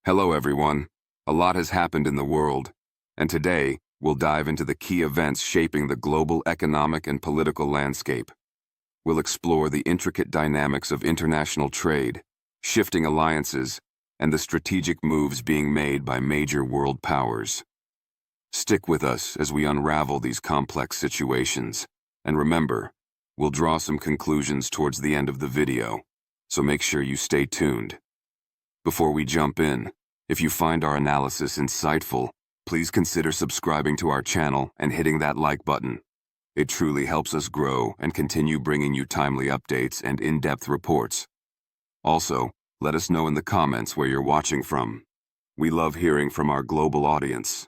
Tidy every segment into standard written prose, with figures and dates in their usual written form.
Hello everyone. A lot has happened in the world, and today we'll dive into the key events shaping the global economic and political landscape. We'll explore the intricate dynamics of international trade, shifting alliances, and the strategic moves being made by major world powers. Stick with us as we unravel these complex situations, and remember, we'll draw some conclusions towards the end of the video, so make sure you stay tuned. Before we jump in, if you find our analysis insightful, please consider subscribing to our channel and hitting that like button. It truly helps us grow and continue bringing you timely updates and in-depth reports. Also, let us know in the comments where you're watching from. We love hearing from our global audience.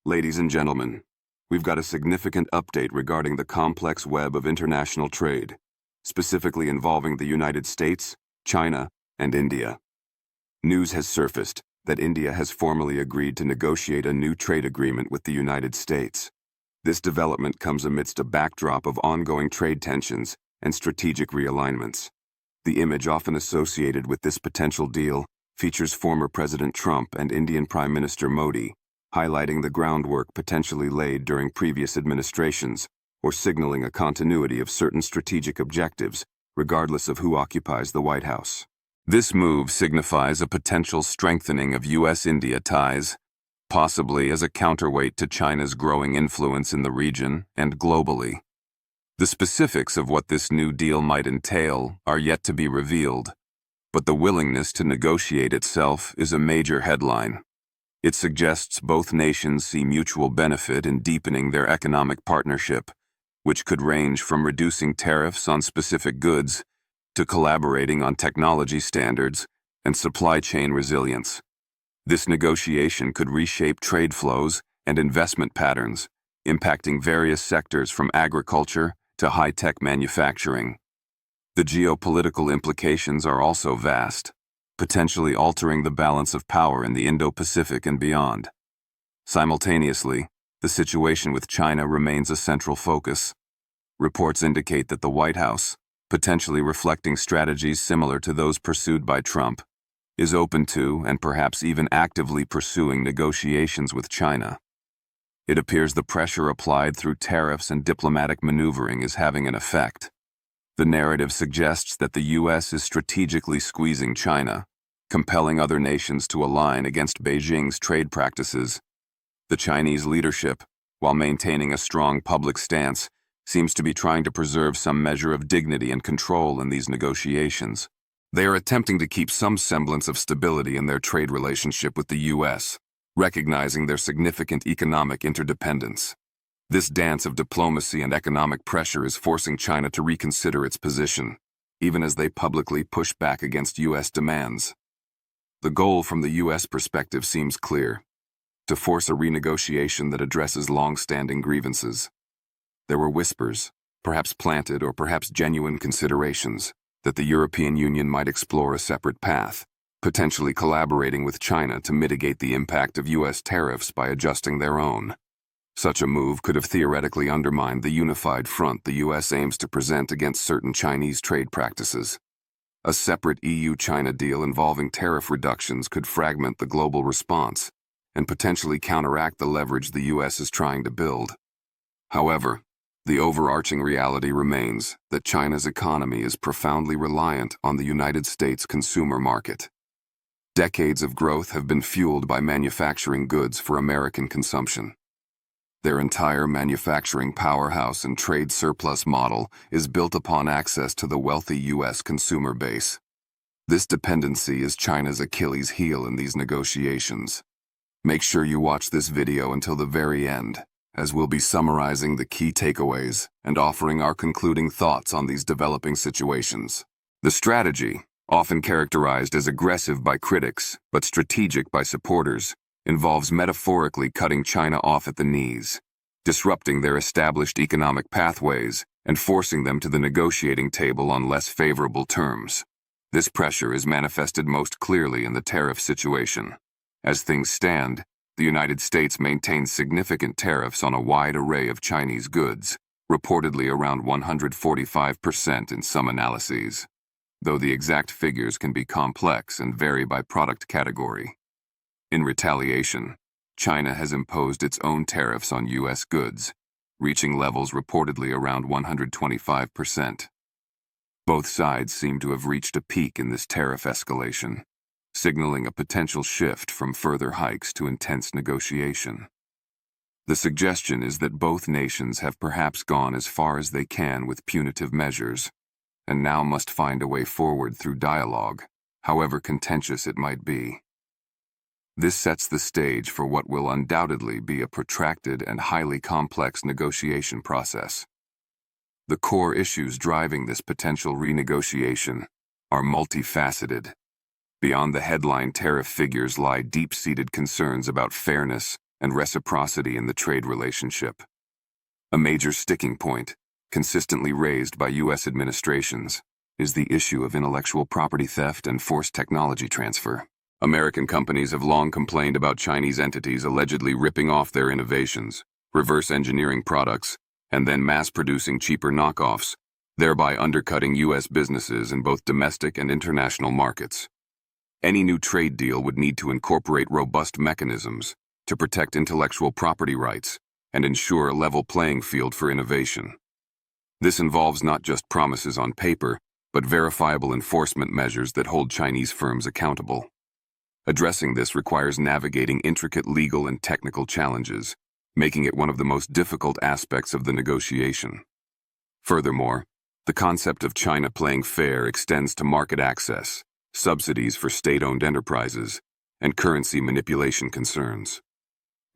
Ladies and gentlemen, we've got a significant update regarding the complex web of international trade, specifically involving the United States, China, and India. News has surfaced that India has formally agreed to negotiate a new trade agreement with the United States. This development comes amidst a backdrop of ongoing trade tensions and strategic realignments. The image often associated with this potential deal features former President Trump and Indian Prime Minister Modi, highlighting the groundwork potentially laid during previous administrations or signaling a continuity of certain strategic objectives, regardless of who occupies the White House. This move signifies a potential strengthening of U.S.-India ties, possibly as a counterweight to China's growing influence in the region and globally. The specifics of what this new deal might entail are yet to be revealed, but the willingness to negotiate itself is a major headline. It suggests both nations see mutual benefit in deepening their economic partnership, which could range from reducing tariffs on specific goods to collaborating on technology standards and supply chain resilience. This negotiation could reshape trade flows and investment patterns, impacting various sectors from agriculture to high-tech manufacturing. The geopolitical implications are also vast, potentially altering the balance of power in the Indo-Pacific and beyond. Simultaneously, the situation with China remains a central focus. Reports indicate that the White House, potentially reflecting strategies similar to those pursued by Trump, is open to and perhaps even actively pursuing negotiations with China. It appears the pressure applied through tariffs and diplomatic maneuvering is having an effect. The narrative suggests that the U.S. is strategically squeezing China, compelling other nations to align against Beijing's trade practices. The Chinese leadership, while maintaining a strong public stance, seems to be trying to preserve some measure of dignity and control in these negotiations. They are attempting to keep some semblance of stability in their trade relationship with the U.S., recognizing their significant economic interdependence. This dance of diplomacy and economic pressure is forcing China to reconsider its position, even as they publicly push back against U.S. demands. The goal from the U.S. perspective seems clear: to force a renegotiation that addresses long-standing grievances. There were whispers, perhaps planted or perhaps genuine considerations, that the European Union might explore a separate path, potentially collaborating with China to mitigate the impact of U.S. tariffs by adjusting their own. Such a move could have theoretically undermined the unified front the U.S. aims to present against certain Chinese trade practices. A separate EU-China deal involving tariff reductions could fragment the global response and potentially counteract the leverage the U.S. is trying to build. However, the overarching reality remains that China's economy is profoundly reliant on the United States consumer market. Decades of growth have been fueled by manufacturing goods for American consumption. Their entire manufacturing powerhouse and trade surplus model is built upon access to the wealthy U.S. consumer base. This dependency is China's Achilles heel in these negotiations. Make sure you watch this video until the very end, as we'll be summarizing the key takeaways and offering our concluding thoughts on these developing situations. The strategy, often characterized as aggressive by critics but strategic by supporters, involves metaphorically cutting China off at the knees, disrupting their established economic pathways and forcing them to the negotiating table on less favorable terms. This pressure is manifested most clearly in the tariff situation. As things stand, the United States maintains significant tariffs on a wide array of Chinese goods, reportedly around 145% in some analyses. Though the exact figures can be complex and vary by product category, In retaliation, China has imposed its own tariffs on U.S. goods, reaching levels reportedly around 125%. Both sides seem to have reached a peak in this tariff escalation, signaling a potential shift from further hikes to intense negotiation. The suggestion is that both nations have perhaps gone as far as they can with punitive measures, and now must find a way forward through dialogue, however contentious it might be. This sets the stage for what will undoubtedly be a protracted and highly complex negotiation process. The core issues driving this potential renegotiation are multifaceted. Beyond the headline tariff figures lie deep-seated concerns about fairness and reciprocity in the trade relationship. A major sticking point, consistently raised by U.S. administrations, is the issue of intellectual property theft and forced technology transfer. American companies have long complained about Chinese entities allegedly ripping off their innovations, reverse engineering products, and then mass-producing cheaper knockoffs, thereby undercutting U.S. businesses in both domestic and international markets. Any new trade deal would need to incorporate robust mechanisms to protect intellectual property rights and ensure a level playing field for innovation. This involves not just promises on paper, but verifiable enforcement measures that hold Chinese firms accountable. Addressing this requires navigating intricate legal and technical challenges, making it one of the most difficult aspects of the negotiation. Furthermore, the concept of China playing fair extends to market access, subsidies for state-owned enterprises, and currency manipulation concerns.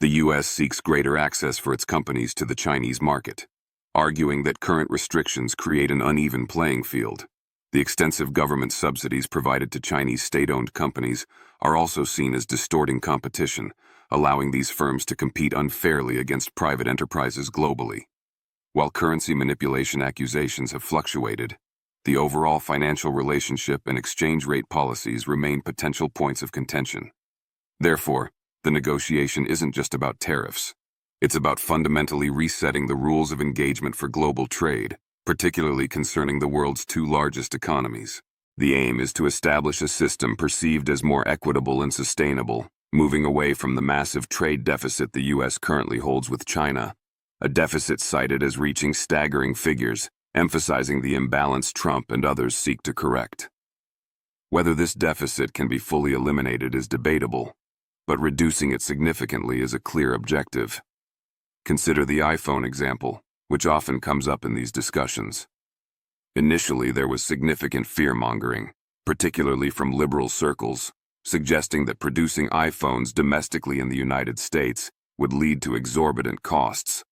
The U.S. seeks greater access for its companies to the Chinese market, arguing that current restrictions create an uneven playing field. The extensive government subsidies provided to Chinese state-owned companies are also seen as distorting competition, allowing these firms to compete unfairly against private enterprises globally. While currency manipulation accusations have fluctuated, the overall financial relationship and exchange rate policies remain potential points of contention. Therefore, the negotiation isn't just about tariffs. It's about fundamentally resetting the rules of engagement for global trade, particularly concerning the world's two largest economies. The aim is to establish a system perceived as more equitable and sustainable, moving away from the massive trade deficit the U.S. currently holds with China, a deficit cited as reaching staggering figures, emphasizing the imbalance Trump and others seek to correct. Whether this deficit can be fully eliminated is debatable, but reducing it significantly is a clear objective. Consider the iPhone example, which often comes up in these discussions. Initially, there was significant fear-mongering, particularly from liberal circles, suggesting that producing iPhones domestically in the United States would lead to exorbitant costs.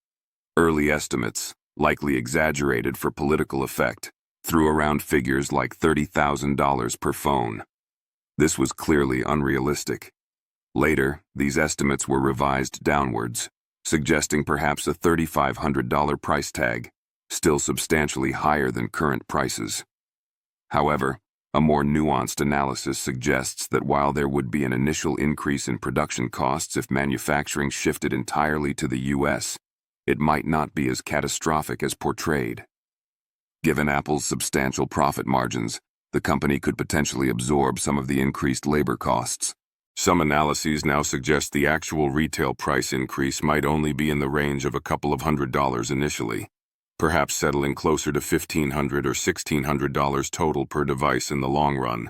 Early estimates, likely exaggerated for political effect, threw around figures like $30,000 per phone. This was clearly unrealistic. Later, these estimates were revised downwards, suggesting perhaps a $3,500 price tag, still substantially higher than current prices. However, a more nuanced analysis suggests that while there would be an initial increase in production costs if manufacturing shifted entirely to the U.S., it might not be as catastrophic as portrayed. Given Apple's substantial profit margins, the company could potentially absorb some of the increased labor costs. Some analyses now suggest the actual retail price increase might only be in the range of a couple of $100s initially, perhaps settling closer to $1,500 or $1,600 total per device in the long run,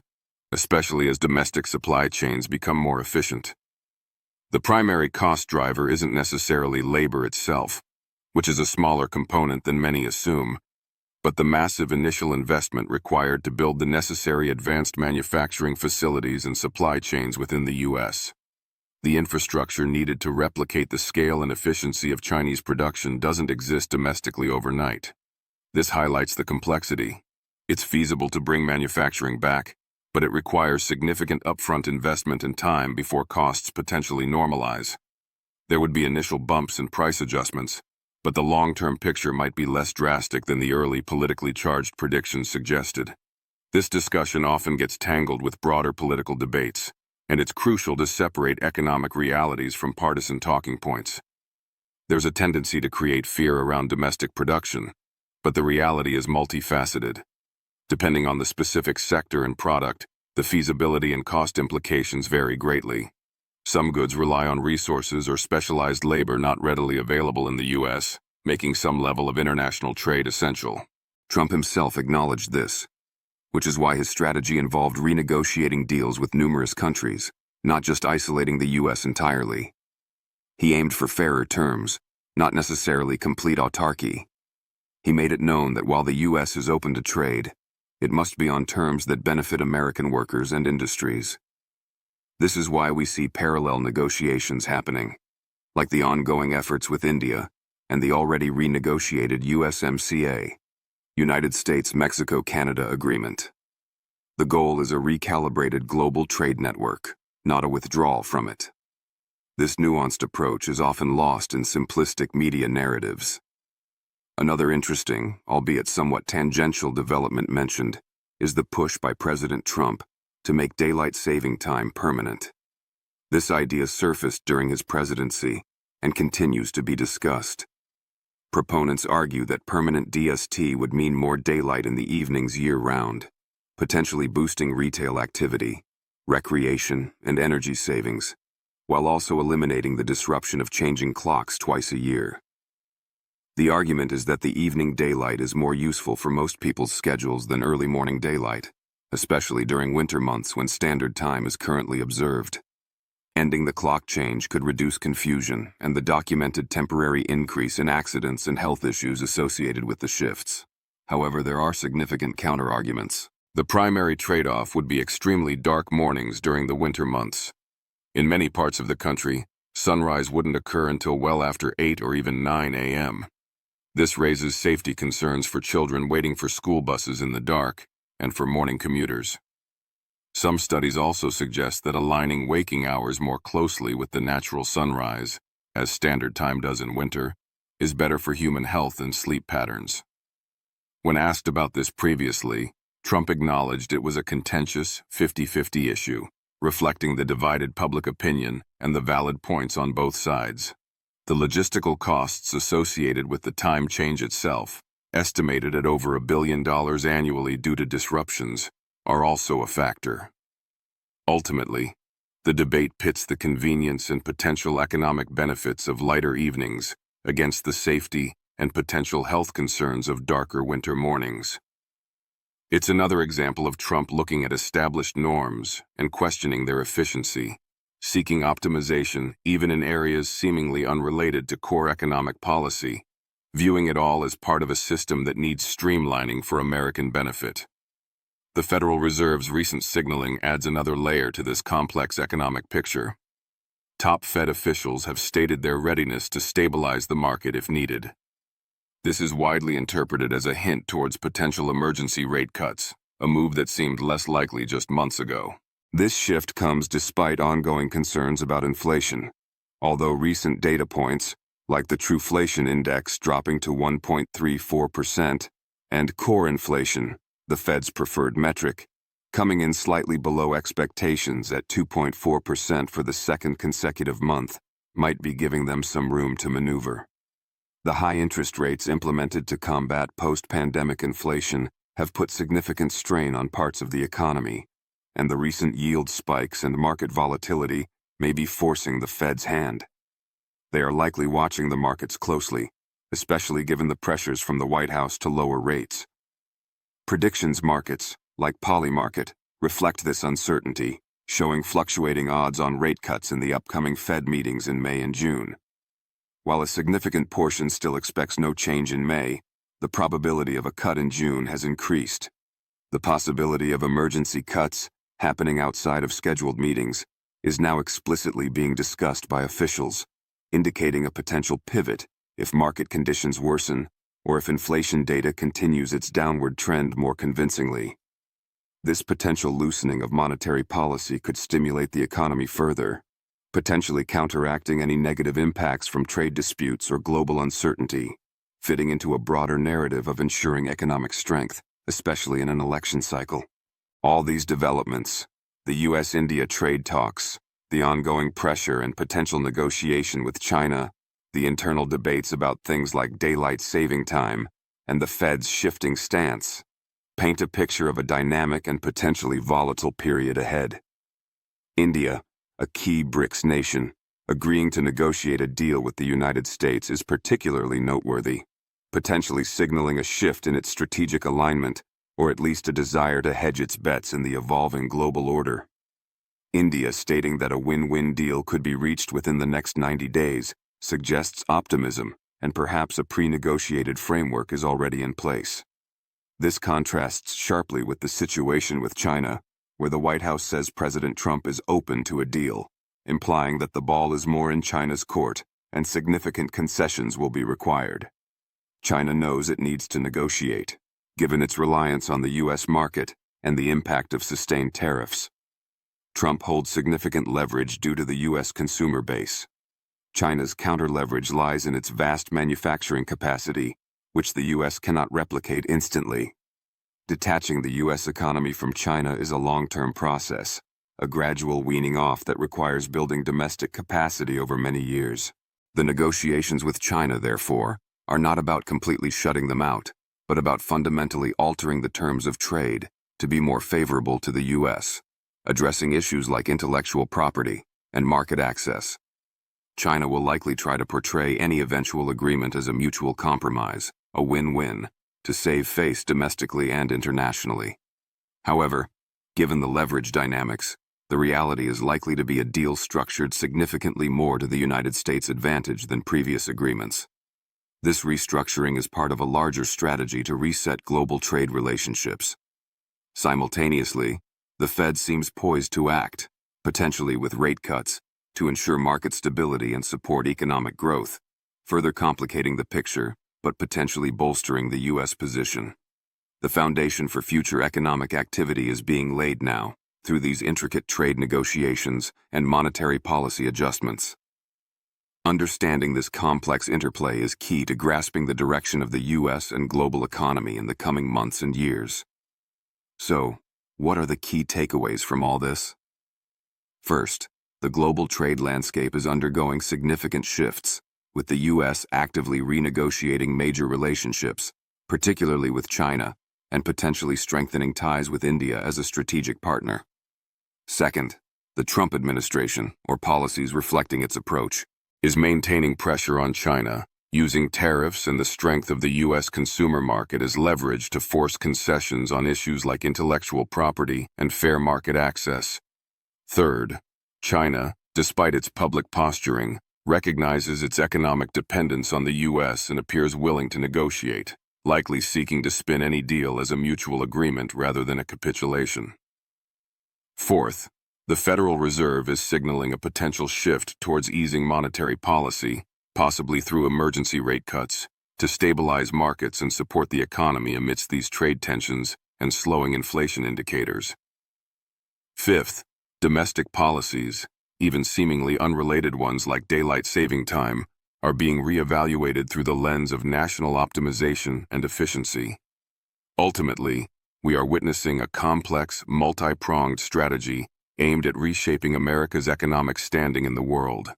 especially as domestic supply chains become more efficient. The primary cost driver isn't necessarily labor itself, which is a smaller component than many assume, but the massive initial investment required to build the necessary advanced manufacturing facilities and supply chains within the U.S. The infrastructure needed to replicate the scale and efficiency of Chinese production doesn't exist domestically overnight. This highlights the complexity. It's feasible to bring manufacturing back, but it requires significant upfront investment and time before costs potentially normalize. There would be initial bumps and price adjustments, but the long-term picture might be less drastic than the early politically charged predictions suggested. This discussion often gets tangled with broader political debates, and it's crucial to separate economic realities from partisan talking points. There's a tendency to create fear around domestic production, but the reality is multifaceted. Depending on the specific sector and product, the feasibility and cost implications vary greatly. Some goods rely on resources or specialized labor not readily available in the U.S., making some level of international trade essential. Trump himself acknowledged this, which is why his strategy involved renegotiating deals with numerous countries, not just isolating the U.S. entirely. He aimed for fairer terms, not necessarily complete autarky. He made it known that while the U.S. is open to trade, it must be on terms that benefit American workers and industries. This is why we see parallel negotiations happening, like the ongoing efforts with India and the already renegotiated USMCA, United States-Mexico-Canada Agreement. The goal is a recalibrated global trade network, not a withdrawal from it. This nuanced approach is often lost in simplistic media narratives. Another interesting, albeit somewhat tangential development mentioned is the push by President Trump to make daylight saving time permanent. This idea surfaced during his presidency and continues to be discussed. Proponents argue that permanent DST would mean more daylight in the evenings year-round, potentially boosting retail activity, recreation, and energy savings, while also eliminating the disruption of changing clocks twice a year. The argument is that the evening daylight is more useful for most people's schedules than early morning daylight, especially during winter months when standard time is currently observed. Ending the clock change could reduce confusion and the documented temporary increase in accidents and health issues associated with the shifts. However, there are significant counterarguments. The primary trade-off would be extremely dark mornings during the winter months. In many parts of the country, sunrise wouldn't occur until well after 8 or even 9 a.m. This raises safety concerns for children waiting for school buses in the dark and for morning commuters. Some studies also suggest that aligning waking hours more closely with the natural sunrise, as standard time does in winter, is better for human health and sleep patterns. When asked about this previously, Trump acknowledged it was a contentious 50-50 issue, reflecting the divided public opinion and the valid points on both sides. The logistical costs associated with the time change itself, estimated at over $1 billion annually due to disruptions, are also a factor. Ultimately, the debate pits the convenience and potential economic benefits of lighter evenings against the safety and potential health concerns of darker winter mornings. It's another example of Trump looking at established norms and questioning their efficiency, seeking optimization even in areas seemingly unrelated to core economic policy, viewing it all as part of a system that needs streamlining for American benefit. The Federal Reserve's recent signaling adds another layer to this complex economic picture. Top Fed officials have stated their readiness to stabilize the market if needed. This is widely interpreted as a hint towards potential emergency rate cuts, a move that seemed less likely just months ago. This shift comes despite ongoing concerns about inflation, although recent data points, like the Truflation Index dropping to 1.34%, and core inflation, the Fed's preferred metric, coming in slightly below expectations at 2.4% for the second consecutive month, might be giving them some room to maneuver. The high interest rates implemented to combat post-pandemic inflation have put significant strain on parts of the economy, and the recent yield spikes and market volatility may be forcing the Fed's hand. They are likely watching the markets closely, especially given the pressures from the White House to lower rates. Predictions markets, like Polymarket, reflect this uncertainty, showing fluctuating odds on rate cuts in the upcoming Fed meetings in May and June. While a significant portion still expects no change in May, the probability of a cut in June has increased. The possibility of emergency cuts, happening outside of scheduled meetings, is now explicitly being discussed by officials, indicating a potential pivot if market conditions worsen or if inflation data continues its downward trend more convincingly. This potential loosening of monetary policy could stimulate the economy further, potentially counteracting any negative impacts from trade disputes or global uncertainty, fitting into a broader narrative of ensuring economic strength, especially in an election cycle. All these developments, the U.S.-India trade talks, the ongoing pressure and potential negotiation with China, the internal debates about things like daylight saving time, and the Fed's shifting stance, paint a picture of a dynamic and potentially volatile period ahead. India, a key BRICS nation, agreeing to negotiate a deal with the United States is particularly noteworthy, potentially signaling a shift in its strategic alignment, or at least a desire to hedge its bets in the evolving global order. India stating that a win-win deal could be reached within the next 90 days suggests optimism, and perhaps a pre-negotiated framework is already in place. This contrasts sharply with the situation with China, where the White House says President Trump is open to a deal, implying that the ball is more in China's court and significant concessions will be required. China knows it needs to negotiate, given its reliance on the U.S. market and the impact of sustained tariffs. Trump holds significant leverage due to the U.S. consumer base. China's counter-leverage lies in its vast manufacturing capacity, which the U.S. cannot replicate instantly. Detaching the U.S. economy from China is a long-term process, a gradual weaning off that requires building domestic capacity over many years. The negotiations with China, therefore, are not about completely shutting them out, but about fundamentally altering the terms of trade to be more favorable to the U.S., addressing issues like intellectual property and market access. China will likely try to portray any eventual agreement as a mutual compromise, a win-win, to save face domestically and internationally. However, given the leverage dynamics, the reality is likely to be a deal structured significantly more to the United States' advantage than previous agreements. This restructuring is part of a larger strategy to reset global trade relationships. Simultaneously, the Fed seems poised to act, potentially with rate cuts, to ensure market stability and support economic growth, further complicating the picture but potentially bolstering the U.S. position. The foundation for future economic activity is being laid now, through these intricate trade negotiations and monetary policy adjustments. Understanding this complex interplay is key to grasping the direction of the U.S. and global economy in the coming months and years. So, what are the key takeaways from all this? First, the global trade landscape is undergoing significant shifts, with the U.S. actively renegotiating major relationships, particularly with China, and potentially strengthening ties with India as a strategic partner. Second, the Trump administration, or policies reflecting its approach, is maintaining pressure on China, using tariffs and the strength of the U.S. consumer market as leverage to force concessions on issues like intellectual property and fair market access. Third, China, despite its public posturing, recognizes its economic dependence on the U.S. and appears willing to negotiate, likely seeking to spin any deal as a mutual agreement rather than a capitulation. Fourth, the Federal Reserve is signaling a potential shift towards easing monetary policy, possibly through emergency rate cuts, to stabilize markets and support the economy amidst these trade tensions and slowing inflation indicators. Fifth, domestic policies, even seemingly unrelated ones like daylight saving time, are being reevaluated through the lens of national optimization and efficiency. Ultimately, we are witnessing a complex, multi-pronged strategy aimed at reshaping America's economic standing in the world.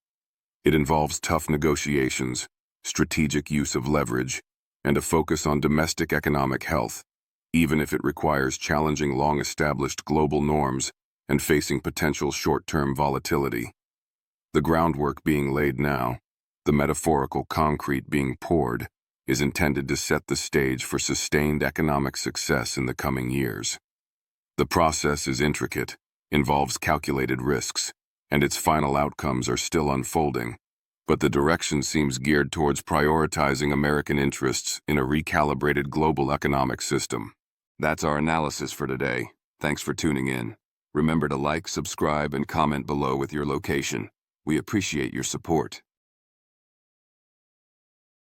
It involves tough negotiations, strategic use of leverage, and a focus on domestic economic health, even if it requires challenging long-established global norms and facing potential short-term volatility. The groundwork being laid now, the metaphorical concrete being poured, is intended to set the stage for sustained economic success in the coming years. The process is intricate, involves calculated risks, and its final outcomes are still unfolding, but the direction seems geared towards prioritizing American interests in a recalibrated global economic system. That's our analysis for today. Thanks for tuning in. Remember to like, subscribe, and comment below with your location. We appreciate your support.